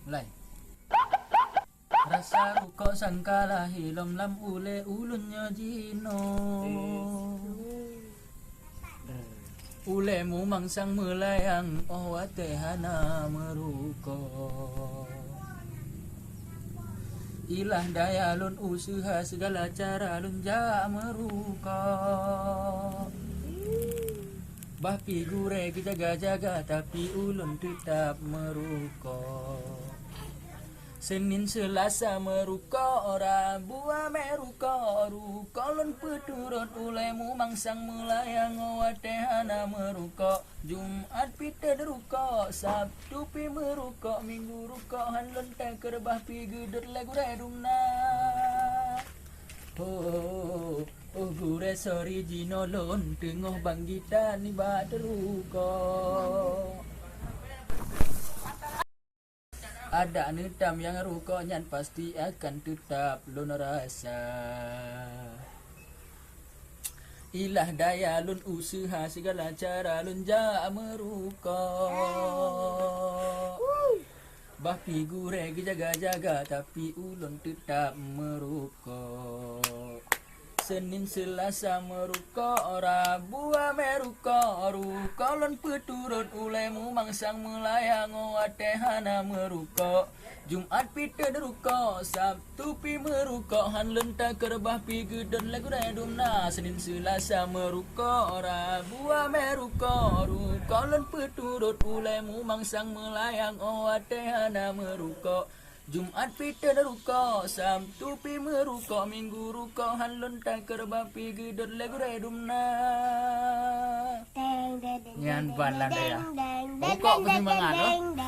Mulai. Rasa ruko sangkala hilom lam ule ulunnya jino. Ulemu mangsang melayang oh atehana meruko. Ilah daya lun usaha segala cara lun ja meruko. Bapi gure kita jaga tapi ulun tetap meruko. Senin Selasa meruko Rabu meruko ruko lun peturut ulemu mangsang melayang watehana meruko. Jumat pita deruko Sabtu pi meruko Minggu ruko hanlun teker bapi geder lagu redumna. Oh gure sorry jino lon tengah banggitan ni baderuko. Ada netam yang rukonya pasti akan tetap lun rasa. Ilah daya lun usaha segala cara lun ja meruko. Bapi gure jaga-jaga tapi ulun tetap meruko. Senin Selasa meruko Rabu meruko ruko lon peturut ulemu mangsang melayang watehana meruko. Jumat pita deruko Sabtu pi meruko hanlun taker bapi geden lagu redumna. Senin Selasa meruko Rabu meruko ruko lon peturut ulemu mangsang melayang watehana meruko. Jumat pita deruko Sabtu pi meruko Minggu ruko hanlun taker bapi geder lagu redumna. Nyan balang daya. Buka penyemangat loh.